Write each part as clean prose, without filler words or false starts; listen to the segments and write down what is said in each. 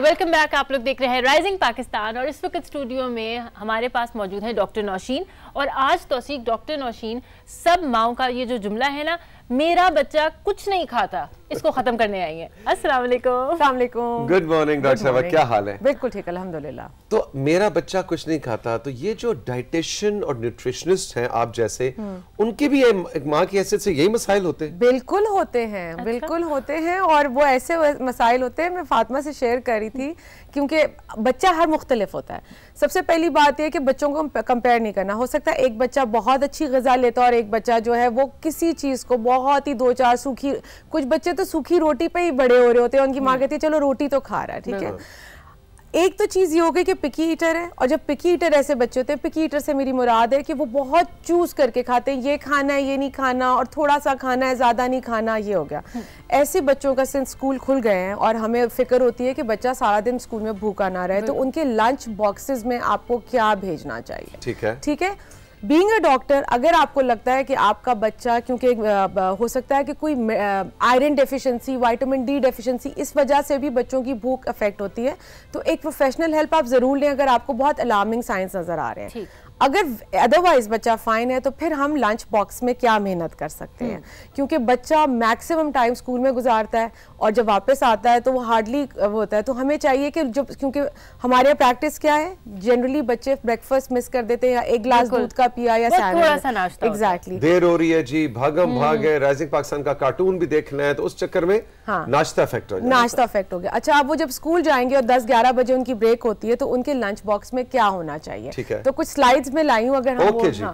Welcome back. आप लोग देख रहे हैं राइजिंग पाकिस्तान और इस वक्त स्टूडियो में हमारे पास मौजूद है डॉक्टर नौशीन। और आज तौसीक डॉक्टर नौशीन सब माओं का ये जो जुमला है ना, मेरा बच्चा कुछ नहीं खाता, इसको खत्म करने आई है। अस्सलाम वालेकुम। अस्सलाम वालेकुम। गुड मॉर्निंग डॉक्टर साहब, क्या हाल है? बिल्कुल ठीक, अल्हम्दुलिल्लाह। तो मेरा बच्चा कुछ नहीं खाता, तो ये जो डाइटिशियन और न्यूट्रिशनिस्ट हैं आप जैसे, उनके भी एक माँ की हैसियत से यही मसाइल होते हैं? बिल्कुल होते हैं। अच्छा? बिल्कुल होते हैं, और वो ऐसे मसाइल होते हैं। मैं फातिमा से शेयर कर रही थी, क्योंकि बच्चा हर मुख्तलिफ होता है। सबसे पहली बात यह कि बच्चों को कंपेयर नहीं करना। हो सकता है एक बच्चा बहुत अच्छी ग़िज़ा लेता है और एक बच्चा जो है वो किसी चीज़ को बहुत ही दो चार सूखी, कुछ बच्चे तो सूखी रोटी पे ही बड़े हो रहे होते हैं, उनकी माँ कहती है चलो रोटी तो खा रहा है, ठीक है। एक तो चीज़ ये हो गई कि पिकी ईटर है, और जब पिकी ईटर ऐसे बच्चे होते हैं, पिकी ईटर से मेरी मुराद है कि वो बहुत चूज करके खाते हैं, ये खाना है ये नहीं खाना, और थोड़ा सा खाना है ज़्यादा नहीं खाना, ये हो गया। ऐसे बच्चों का सिंस स्कूल खुल गए हैं और हमें फिक्र होती है कि बच्चा सारा दिन स्कूल में भूखा ना रहे, तो उनके लंच बॉक्सेस में आपको क्या भेजना चाहिए? ठीक है। बीइंग अ डॉक्टर, अगर आपको लगता है कि आपका बच्चा, क्योंकि हो सकता है कि कोई iron deficiency, vitamin D deficiency, इस वजह से भी बच्चों की भूख अफेक्ट होती है, तो एक प्रोफेशनल हेल्प आप जरूर लें अगर आपको बहुत अलार्मिंग साइंस नजर आ रहे हैं। अगर अदरवाइज बच्चा फाइन है, तो फिर हम लंच बॉक्स में क्या मेहनत कर सकते हैं, क्योंकि बच्चा मैक्सिमम टाइम स्कूल में गुजारता है और जब वापस आता है तो वो हार्डली होता है। तो हमें चाहिए कि जब, क्योंकि हमारे यहाँ प्रैक्टिस क्या है, जनरली बच्चे ब्रेकफास्ट मिस कर देते हैं, या एक गिलास दूध का पिया या सैंडविच। एग्जैक्टली। देर हो रही है जी, भागम भाग है, राइजिंग पाकिस्तान का कार्टून भी देखना है, तो उस चक्कर में नाश्ता इफेक्ट हो गया। अच्छा, अब वो जब स्कूल जाएंगे और 10-11 बजे उनकी ब्रेक होती है, तो उनके लंच बॉक्स में क्या होना चाहिए? तो कुछ स्लाइड्स में लाई हूं, अगर हम ओके जी,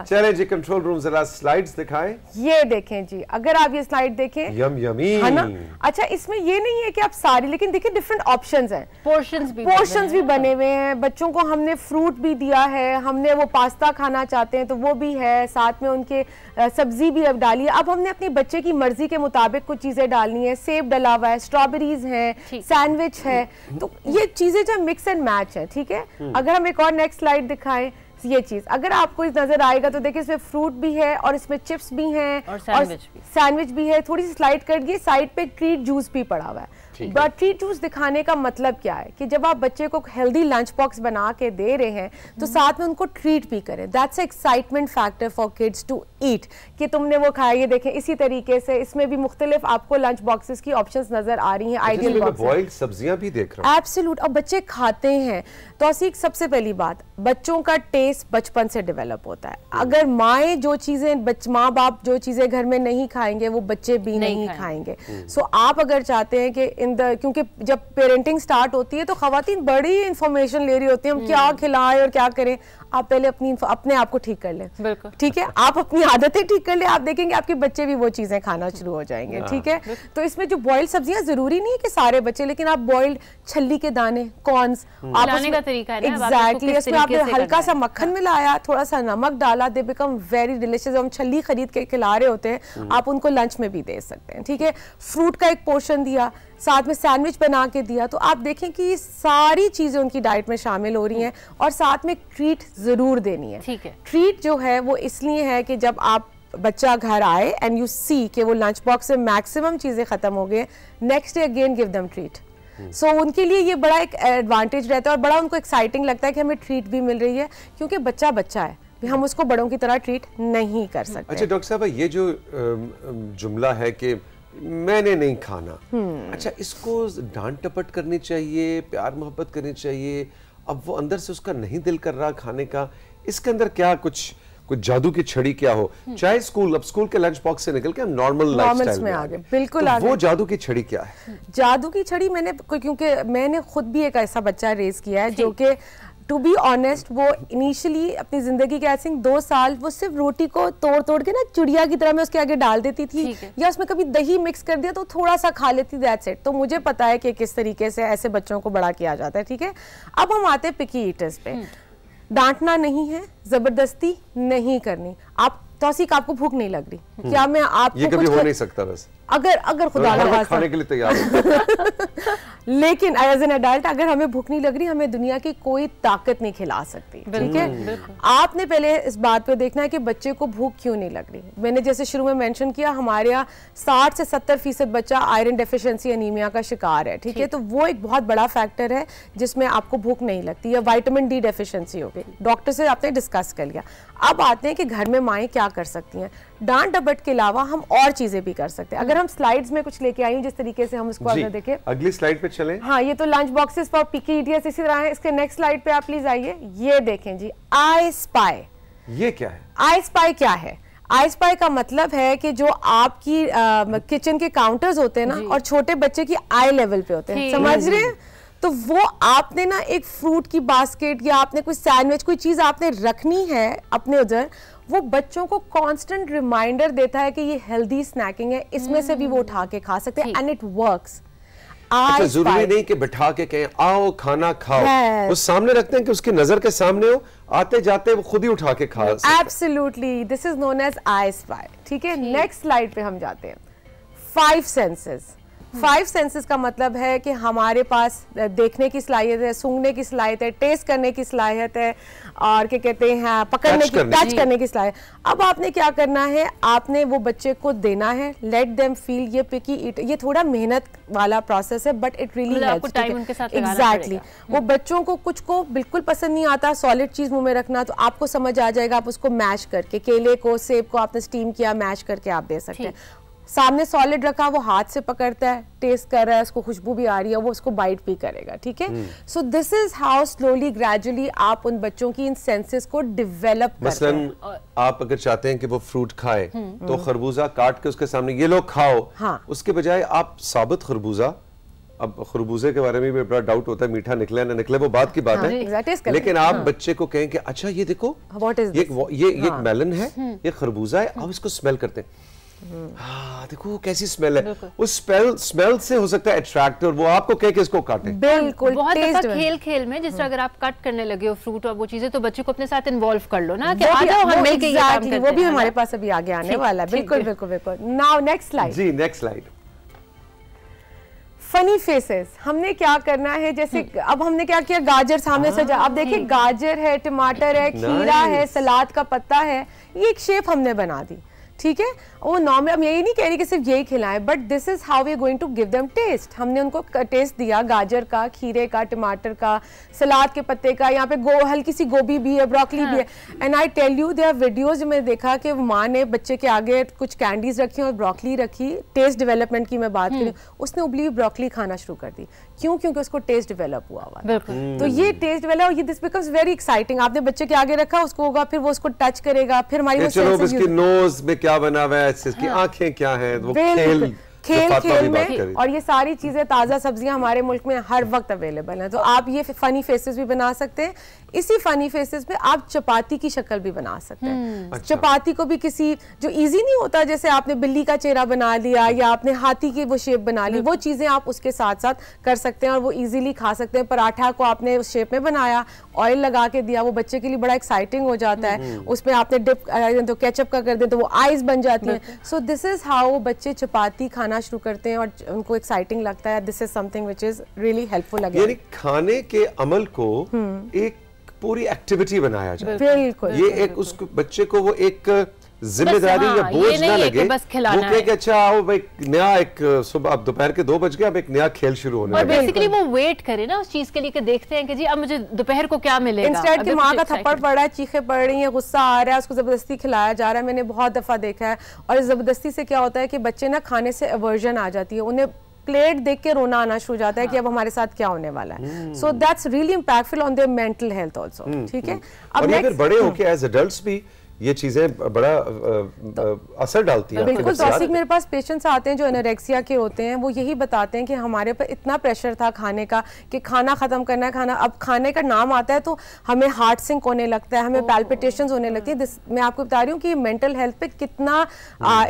चलें जी, कंट्रोल रूम जरा स्लाइड्स दिखाएं। ये देखें जी, अगर आप ये स्लाइड देखें, यमी है ना। अच्छा, इसमें ये नहीं है कि आप सारी, लेकिन देखिए डिफरेंट ऑप्शंस हैं, पोर्शंस भी बने हुए हैं। बच्चों को हमने फ्रूट भी दिया है, हमने वो पास्ता खाना चाहते हैं तो वो भी है, साथ में उनके सब्जी भी अब डाली है। अब हमने अपने बच्चे की मर्जी के मुताबिक कुछ चीजें डालनी है। सेब डला हुआ है, स्ट्रॉबेरीज है, सैंडविच है, तो ये चीजें जो मिक्स एंड मैच है, ठीक है। अगर हम एक और नेक्स्ट स्लाइड दिखाएं, ये चीज अगर आपको इस नजर आएगा तो देखिए इसमें फ्रूट भी है और इसमें चिप्स भी हैं और सैंडविच भी है। थोड़ी सी स्लाइड कर दिए, साइड पे ट्रीट जूस भी पड़ा हुआ है। बट ट्रीट जूस दिखाने का मतलब क्या है कि जब आप बच्चे को हेल्दी लंच बॉक्स बना के दे रहे हैं तो साथ में उनको ट्रीट भी करें। That's excitement factor for kids to eat, कि तुमने वो खाया। ये देखें, इसी तरीके से इसमें भी मुख्तलिफ आपको लंच बॉक्सेस की ऑप्शंस नजर आ रही हैं। आइडियल बॉइल्ड सब्जियां भी देख रहा हूं। एब्सोल्यूट, और बच्चे खाते हैं। तौसीक, सबसे पहली बात, बच्चों का टेस्ट बचपन से डेवलप होता है। अगर माएँ जो चीजें, माँ बाप जो चीजें घर में नहीं खाएंगे वो बच्चे भी नहीं खाएंगे। सो आप अगर चाहते हैं कि क्योंकि जब पेरेंटिंग स्टार्ट होती है तो खवातीन बड़ी इंफॉर्मेशन ले रही होती हैं, हम क्या खिलाएं और क्या करें। आप पहले अपने आप को ठीक कर लें, ठीक है। आप अपनी आदतें ठीक कर लें, आप देखेंगे आपके बच्चे भी वो चीजें खाना शुरू हो जाएंगे, ठीक है। तो इसमें जो बॉइल्ड सब्जियां, जरूरी नहीं है कि सारे बच्चे, लेकिन आप बॉइल्ड छल्ली के दाने, कॉर्न्स, एग्जैक्टली, उसमें आपने हल्का सा मक्खन मिलाया, थोड़ा सा नमक डाला, दे बिकम वेरी डिलिशियस। हम छल्ली खरीद के खिला रहे होते हैं, आप उनको लंच में भी दे सकते हैं, ठीक है। फ्रूट का एक पोर्शन दिया, साथ में सैंडविच बना के दिया, तो आप देखें कि ये सारी चीजें उनकी डाइट में शामिल हो रही हैं। और साथ में ट्रीट जरूर देनी है, ठीक है। ट्रीट जो है वो इसलिए है कि जब आप बच्चा घर आए एंड यू सी कि वो लंच बॉक्स से मैक्सिमम चीजें खत्म हो गई, next day again give them treat. So उनके लिए ये बड़ा एक एडवांटेज रहता है और बड़ा उनको एक्साइटिंग लगता है कि हमें ट्रीट भी मिल रही है, क्योंकि बच्चा बच्चा है, हम उसको बड़ों की तरह ट्रीट नहीं कर सकते। अच्छा डॉक्टर साहब, ये जो जुमला है कि मैंने नहीं खाना, अच्छा, इसको डांट टपट करनी चाहिए, प्यार मोहब्बत करनी चाहिए? अब वो अंदर से उसका नहीं दिल कर रहा खाने का, इसके अंदर क्या कुछ जादू की छड़ी क्या हो? चाहे स्कूल के लंच बॉक्स से निकल के हम नॉर्मल लाइफस्टाइल में आ गए, बिल्कुल तो वो जादू की छड़ी क्या है? जादू की छड़ी क्योंकि मैंने खुद भी एक ऐसा बच्चा रेज किया है जो कि टू बी ऑनेस्ट, वो इनिशियली अपनी जिंदगी के आई थिंक 2 साल वो सिर्फ रोटी को तोड़ के ना चिड़िया की तरह मैं उसके आगे डाल देती थी, या उसमें कभी दही मिक्स कर दिया तो थोड़ा सा खा लेती, दैट्स इट। तो मुझे पता है कि किस तरीके से ऐसे बच्चों को बड़ा किया जाता है, ठीक है। अब हम आते हैं पिकी ईटर्स पे। डांटना नहीं है, जबरदस्ती नहीं करनी। आप तौसीक, आपको भूख नहीं लग रही, क्या मैं आपको ये कभी हो नहीं सकता? बस अगर खुदा ना खास्ता खाने के लिए तैयार हो लेकिन एज एन एडल्ट अगर हमें भूख नहीं लग रही, हमें दुनिया की कोई ताकत नहीं खिला सकती, ठीक है। आपने पहले इस बात पे देखना है कि बच्चे को भूख क्यों नहीं लग रही। मैंने जैसे शुरू में मेंशन किया, हमारे यहाँ 60 से 70% बच्चा आयरन डेफिशिएंसी एनीमिया का शिकार है, ठीक है। तो वो एक बहुत बड़ा फैक्टर है जिसमें आपको भूख नहीं लगती, या विटामिन डी डेफिशिएंसी हो गई। डॉक्टर से आपने डिस्कस कर लिया। अब आते हैं कि घर में माएँ क्या कर सकती हैं। डांट डपट के अलावा हम और चीजें भी कर सकते हैं। अगर हम स्लाइड्स में कुछ लेके आई हूँ, जिस तरीके से हम उसको अगर देखें, अगली स्लाइड पे चलें। हाँ, ये तो लंच बॉक्सेस फॉर पिकी ईटियर्स इसी तरह है। इसके नेक्स्ट स्लाइड पे आप प्लीज आइए। ये देखें जी, आई स्पाई। ये क्या है? आई स्पाई क्या है? आई स्पाई का मतलब है कि जो आपकी किचन के काउंटर्स होते हैं ना, और छोटे बच्चे की आई लेवल पे होते हैं, समझ रहे हैं? तो वो आपने ना एक फ्रूट की बास्केट या आपने कोई सैंडविच, कोई चीज आपने रखनी है अपने उधर, वो बच्चों को कांस्टेंट रिमाइंडर देता है कि ये हेल्दी स्नैकिंग है, इसमें से भी वो उठा के खा सकते हैं, एंड इट वर्क्स। अच्छा, जरूरी नहीं कि बिठा के कहें आओ खाना खाओ, वो सामने रखते हैं कि उसकी नजर के सामने हो, आते जाते वो खुद ही उठा के खा सकते हैं। Absolutely, this is known as I spy, ठीक है। नेक्स्ट स्लाइड पे हम जाते हैं। 5 सेंसेस। 5 सेंसेस का मतलब है कि हमारे पास देखने की सलाहियत है, सूंघने की सलाहियत है, टेस्ट करने की सलाहियत है, और क्या कहते हैं, पकड़ने की, टच करने की सलाहियत। अब आपने क्या करना है, आपने वो बच्चे को देना है, लेट देम फील ये पिकी ईट। ये थोड़ा मेहनत वाला प्रोसेस है, but it really helps. Exactly, वो बच्चों को कुछ को बिल्कुल पसंद नहीं आता सॉलिड चीज मुंह में रखना, तो आपको समझ आ जाएगा, आप उसको मैश करके, केले को, सेब को आपने स्टीम किया, मैश करके आप दे सकते हैं। सामने सॉलिड रखा, वो हाथ से पकड़ता है, टेस्ट कर रहा है, उसको खुशबू भी आ रही है, वो उसको बाइट भी करेगा, ठीक है। So this is how slowly gradually आप उन बच्चों की इन सेंसेस को डेवलप करते हैं। मसलन आप अगर चाहते हैं कि वो फ्रूट खाए, तो खरबूजा काट के उसके सामने ये लो खाओ, उसके बजाय आप साबुत खरबूजा, अब खरबूजे के बारे में भी बड़ा डाउट होता है, मीठा निकले ना निकले वो बात की बात है, लेकिन आप बच्चे को कहें कि अच्छा ये देखो, ये मेलन है, ये खरबूजा है, अब इसको स्मेल करते हैं, हाँ देखो कैसी स्मेल है, उस स्मेल से हो सकता है अट्रैक्ट, और वो आपको कह के इसको काटे। बिल्कुल, बहुत दफा खेल में जिस तरह अगर आप कट करने लगे हो फ्रूट और वो चीजें, तो बच्चे को अपने साथ इन्वॉल्व कर लो ना, कि आ जाओ हम मिलके ये काम करते हैं। वो भी हमारे पास अभी आगे आने वाला है। बिल्कुल बिल्कुल बिल्कुल। नाउ नेक्स्ट स्लाइड जी, नेक्स्ट स्लाइड। Funny faces. हमने क्या करना है, जैसे अब हमने क्या किया, गाजर सामने सजा, अब देखिए गाजर है, टमाटर है, खीरा है, सलाद का पत्ता है, ये एक शेप हमने बना दी, ठीक है। वो नॉर्मल, हम यही नहीं कह रही कि सिर्फ यही खिलाएं, but this is how we are going to give them taste. हमने उनको टेस्ट दिया गाजर का, खीरे का, टमाटर का, सलाद के पत्ते का, यहाँ पे हल्की सी गोभी भी है, ब्रोकली भी है। And I tell you, their videos में देखा कि माँ ने बच्चे के आगे कुछ कैंडीज रखी और ब्रोकली रखी, टेस्ट डेवलपमेंट की मैं बात करी, उसने उबली हुई ब्रोकली खाना शुरू कर दी। क्यों? क्योंकि उसको टेस्ट डेवलप हुआ हुआ। तो ये टेस्ट डेवलप, ये दिस बिकम्स वेरी एक्साइटिंग। आपने बच्चे के आगे रखा, उसको होगा, फिर वो उसको टच करेगा, फिर हमारी नोज में क्या बना हुआ है, इसकी आंखें क्या हैं, वो खेल में, और ये सारी चीजें, ताजा सब्जियां हमारे मुल्क में हर वक्त अवेलेबल हैं। तो आप ये फनी फेसेस भी बना सकते हैं। इसी फनी फेसेस पे आप चपाती की शक्ल भी बना सकते हैं। अच्छा। चपाती को भी किसी, जो इजी नहीं होता, जैसे आपने बिल्ली का चेहरा बना लिया या आपने हाथी की वो शेप बना ली, वो चीजें आप उसके साथ साथ कर सकते हैं और वो इजीली खा सकते हैं। पराठा को आपने उस शेप में बनाया, ऑयल लगा के दिया, वो बच्चे के लिए बड़ा एक्साइटिंग हो जाता है। उसमें आपने डिप तो केचप का कर दे तो वो आइज बन जाती हैं। सो दिस इज हाउ बच्चे चपाती खाना शुरू करते हैं और उनको एक्साइटिंग लगता है। This is something which is really helpful again. यानी खाने के अमल को एक पूरी एक्टिविटी बनाया जाए। बिल्कुल, ये एक उस बच्चे को वो एक जिम्मेदारी या बोझ ना लगे, बस खिलाना वो कि अच्छा आओ भाई, नया एक सुबह, अब दोपहर के 2 बज गए, अब एक नया खेल शुरू होने और बेसिकली वो वेट करे ना उस चीज के लिए, कि देखते हैं कि जी अब मुझे दोपहर को क्या मिलेगा। इंस्टेड कि माँ का थप्पड़ पड़ रहा है, चीखें पड़ रही हैं, गुस्सा आ रहा है, उसको जबरदस्ती खिलाया जा रहा है। मैंने बहुत दफा देखा है। और इस जबरदस्ती से क्या होता है कि बच्चे ना खाने से एवर्जन आ जाती है, उन्हें प्लेट देख के रोना आना शुरू हो जाता है कि अब हमारे साथ क्या होने वाला है। So that's really impactful on their mental health also, ठीक है। अब फिर बड़े होके एज एडल्ट्स भी ये चीजें बड़ा असर डालती हैं। बिल्कुल। तो मेरे पास पेशेंट्स आते हैं जो एनोरेक्सिया के होते हैं, वो यही बताते हैं कि हमारे पर इतना प्रेशर था खाने का कि खाना खत्म करना है, खाना, अब खाने का नाम आता है तो हमें हार्ट सिंक होने लगता है, हमें पैल्पिटेशंस होने लगती है। मैं आपको बता रही हूँ कि मेंटल हेल्थ पे कितना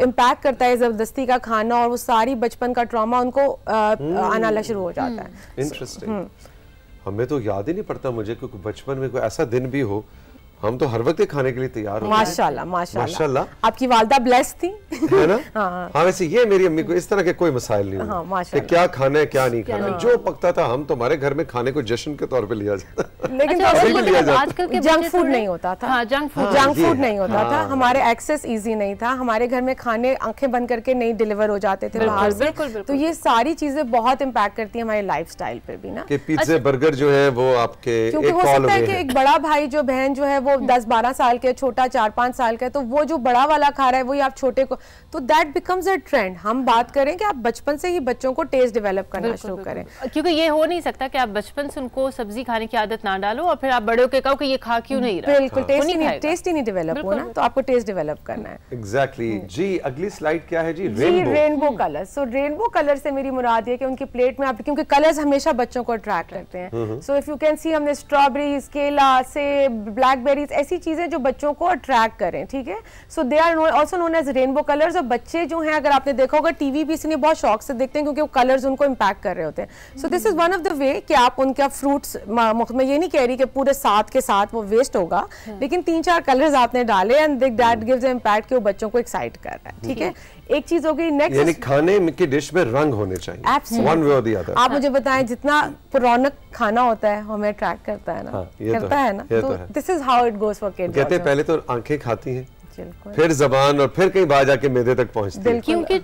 इम्पैक्ट करता है जबरदस्ती का खाना, और वो सारी बचपन का ट्रॉमा उनको आना शुरू हो जाता है। इंटरेस्टिंग। हमें तो याद ही नहीं पड़ता मुझे, क्योंकि बचपन में कोई ऐसा दिन भी हो हम तो हर वक्त खाने के लिए तैयार होते हैं। माशाल्लाह माशाल्लाह, आपकी वालदा ब्लेस थी है ना। हाँ वैसे ये मेरी अम्मी को इस तरह के कोई मसाइल नहीं हुए कि क्या खाना है क्या नहीं खाना, जो पकता था हम तुम्हारे घर में खाने को जश्न के तौर पे लिया जाता, लेकिन आजकल के जंक फूड नहीं होता था। जंक फूड नहीं होता था, हमारे एक्सेस इजी नहीं था, हमारे घर में खाने आंखें बंद करके नहीं डिलीवर हो जाते थे बाहर से। तो ये सारी चीजें बहुत इम्पैक्ट करती है हमारे लाइफस्टाइल पे भी ना, कि पिज़्ज़ा बर्गर जो है वो आपके क्योंकि हो सकता है कि एक बड़ा भाई जो बहन जो है वो 10-12 साल के, छोटा 4-5 साल का है, तो वो जो बड़ा वाला खा रहा है वही आप छोटे को, तो दैट बिकम्स अ ट्रेंड। हम बात करें कि आप बचपन से ही बच्चों को टेस्ट डेवलप करना शुरू करें, क्योंकि ये हो नहीं सकता कि आप बचपन से उनको सब्जी खाने की आदत ना डालो और फिर आप बड़े होकर कहो कि ये खा क्यों नहीं रहा। बिल्कुल, टेस्ट ही नहीं डेवलप हो ना, तो आपको टेस्ट डेवलप करना है। एग्जैक्टली जी। अगली स्लाइड क्या है जी? Rainbow colour. So rainbow colour से मेरी मुराद है कि उनकी प्लेट में आप, क्योंकि कलर्स हमेशा बच्चों को अट्रैक्ट करते हैं, so if you can see हमने स्ट्रॉबेरीज, केला, सेब, ब्लैकबेरीज, ऐसी चीजें जो बच्चों को अट्रैक्ट करें, ठीक है। So they are also known as rainbow colours. और बच्चे जो हैं, अगर आपने देखा होगा टीवी भी इसलिए बहुत शौक से देखते हैं क्योंकि वो कलर्स उनको इम्पैक्ट कर रहे होते हैं। So this is one of the way कि आप उनका फ्रूट्स, मैं ये नहीं कह रही कि पूरे साथ के साथ वो वेस्ट होगा, लेकिन 3-4 कलर्स आपने डाले एंड दैट गिव्स इम्पैक्ट कि वो बच्चों को एक्साइट कर रहा है, ठीक है। एक चीज हो गई नेक्स्ट, यानी खाने की डिश में रंग होने चाहिए, वन वे और द अदर। आप मुझे बताएं, जितना रौनक खाना होता है हमें अट्रैक्ट करता है ना, करता है ना, तो this is how it goes for kids. कहते हैं पहले तो आंखें खाती हैं, फिर जबान, और फिर कहीं बाहर जाके मैदे तक पहुंचती है। क्योंकि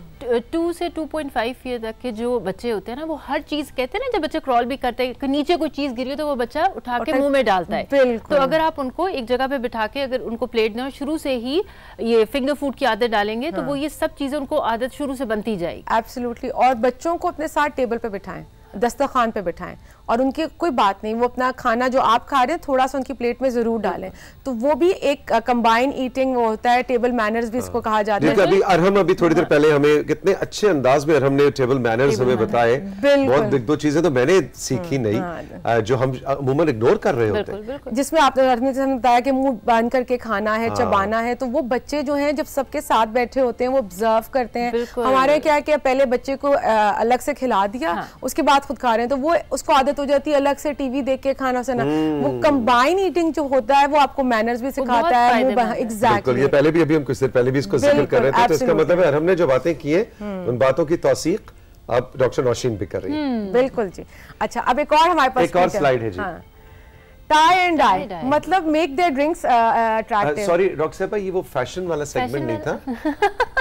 2 से 2.5 ईयर तक के जो बच्चे होते हैं ना, वो हर चीज, कहते हैं ना, जब बच्चे क्रॉल भी करते हैं, नीचे कोई चीज गिरी हो तो वो बच्चा उठा के मुंह में डालता है। तो अगर आप उनको एक जगह पे बिठा के अगर उनको प्लेट दें, शुरू से ही ये फिंगर फूड की आदत डालेंगे, तो वो ये सब चीजें उनको आदत शुरू से बनती जाएगी। एब्सोल्युटली। और बच्चों को अपने साथ टेबल पे बिठाएं, दस्तरखान पे बिठाएं, और उनकी कोई बात नहीं, वो अपना खाना जो आप खा रहे हैं थोड़ा सा उनकी प्लेट में जरूर डालें, तो वो भी एक कंबाइन ईटिंग वो होता है, टेबल मैनर्स भी इसको कहा जाता है। अभी अरहम अभी थोड़ी देर पहले हमें कितने अच्छे अंदाज में अरहम ने टेबल मैनर्स हमें बताए, बहुत एक दो चीजें तो मैंने सीखी नहीं जो हम अमूमन इग्नोर कर रहे होते हैं, जिसमें आपने बताया कि मुंह बंद करके खाना है, चबाना है, तो वो बच्चे जो हैं जब सबके साथ बैठे होते हैं वो ऑब्जर्व करते हैं। हमारे क्या है कि पहले बच्चे को अलग से खिला दिया, उसके बाद खुद खा रहे हैं, तो वो उसको आदत हो जाती है अलग से टीवी देख के खाना सुना। वो कंबाइन ईटिंग जो होता है वो आपको मैनर्स भी सिखाता है। एग्जैक्टली, ये पहले भी अभी हम कुछ देर पहले भी इसको जिक्र कर रहे थे, तो इसका मतलब है हमने जो बातें की हैं उन बातों की तौसीक अब डॉक्टर नौशीन भी कर रही है। बिल्कुल जी। अच्छा, अब एक और हमारे पास एक और स्लाइड है जी। टाई एंड डाई, मतलब make their drinks attractive. Sorry doctor साहब, ये वो फैशन वाला सेगमेंट नहीं था?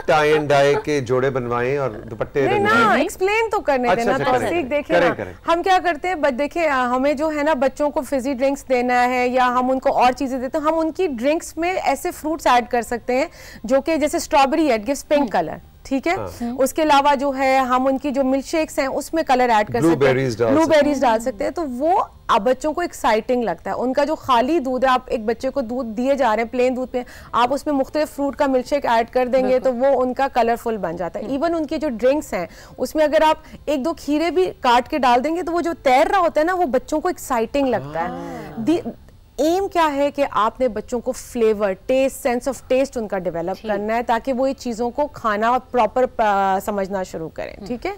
टाई एंड डाई के जोड़े बनवाएं और दुपट्टे ना, एक्सप्लेन तो करने देना, तौसीक देखिए ना हम क्या करते हैं। देखिए हमें जो है ना बच्चों को फिजी ड्रिंक्स देना है या हम उनको और चीजें देते हैं, हम उनकी ड्रिंक्स में ऐसे फ्रूट्स ऐड कर सकते हैं जो कि जैसे स्ट्रॉबेरी है, गिव्स पिंक कलर, ठीक है। उसके अलावा जो है हम उनकी जो मिल्क शेक्स हैं उसमें कलर ऐड कर सकते हैं, ब्लूबेरीज डाल सकते हैं, तो वो अब बच्चों को एक्साइटिंग लगता है। उनका जो खाली दूध है, आप एक बच्चे को दूध दिए जा रहे हैं प्लेन दूध पे, आप उसमें मुख्तलिफ फ्रूट का मिल्क शेक ऐड कर देंगे तो वो उनका कलरफुल बन जाता है। इवन उनकी जो ड्रिंक्स हैं उसमें अगर आप 1-2 खीरे भी काट के डाल देंगे तो वो जो तैर रहा होता है ना, वो बच्चों को एक्साइटिंग लगता है। एम क्या है कि आपने बच्चों को flavour, taste, sense of taste उनका डेवलप करना है ताकि वो ये चीजों को खाना प्रॉपर समझना शुरू करें, ठीक है।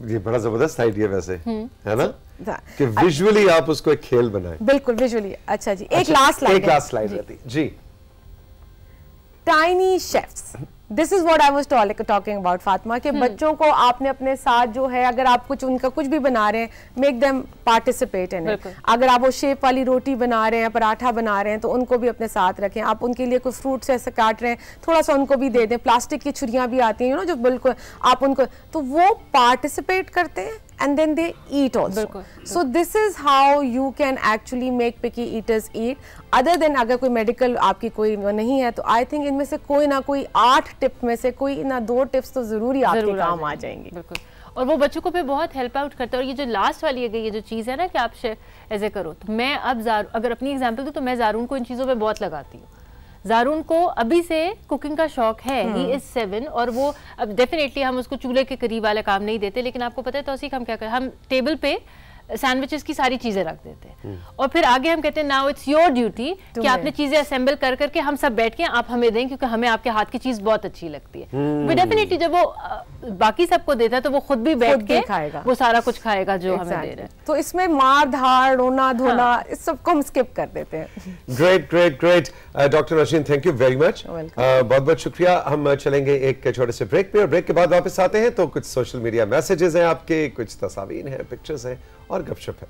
ये बड़ा जबरदस्त आइडिया वैसे है ना, कि विजुअली आप उसको एक खेल बनाएं। बिल्कुल विजुअली। अच्छा जी, एक लास्ट स्लाइड रहती जी। Tiny chefs, this is what I was talking about Fatima, कि बच्चों को आपने अपने साथ जो है, अगर आप कुछ उनका कुछ भी बना रहे हैं, make them participate in it. अगर आप वो शेप वाली रोटी बना रहे हैं, पराठा बना रहे हैं, तो उनको भी अपने साथ रखें। आप उनके लिए कोई फ्रूट्स ऐसे काट रहे हैं, थोड़ा सा उनको भी दे दें। प्लास्टिक की छुरियां भी आती हैं, यू नो, जो बिल्कुल आप उनको, तो वो पार्टिसिपेट करते हैं and then they eat also. So this is how you can actually make picky eaters eat. Other than अगर कोई मेडिकल आपकी कोई नहीं है, तो आई थिंक इनमें से कोई ना कोई 8 टिप में से कोई ना 2 टिप्स तो जरूर ही आपके काम आ जाएंगी। बिल्कुल, और वो बच्चों को भी बहुत हेल्प आउट करता है। और ये जो लास्ट वाली है, ये जो चीज़ है ना कि आप ऐसे करो, तो मैं अब अगर अपनी एग्जाम्पल दूँ तो मैं ज़ारून को इन चीज़ों पर बहुत लगाती हूँ। ज़ारून को अभी से कुकिंग का शौक है, ही इज 7, और वो अब डेफिनेटली हम उसको चूल्हे के करीब वाला काम नहीं देते, लेकिन आपको पता है तौसीक हम क्या करें, हम टेबल पे सैंडविचेस की सारी चीजें रख देते हैं और फिर आगे हम कहते हैं नाउ इट्स योर ड्यूटी कि आपने चीजें असेंबल कर करके हम सब बैठ के आप हमें दें क्योंकि हमें आपके हाथ की चीज बहुत अच्छी लगती है। डेफिनेटली जब वो बाकी सबको देता है तो वो खुद भी बैठ के खाएगा, वो सारा कुछ खाएगा जो हमें दे रहे हैं। तो इसमें मार धाड़ रोना धोना इस सबको हम स्किप कर देते हैं। Great great great doctor Naushin, thank you very much, बहुत बहुत शुक्रिया। हम चलेंगे एक छोटे से ब्रेक पे और ब्रेक के बाद वापस आते हैं तो कुछ सोशल मीडिया मैसेजेस हैं आपके, कुछ तस्वीरें हैं, पिक्चर्स हैं और गपशप है।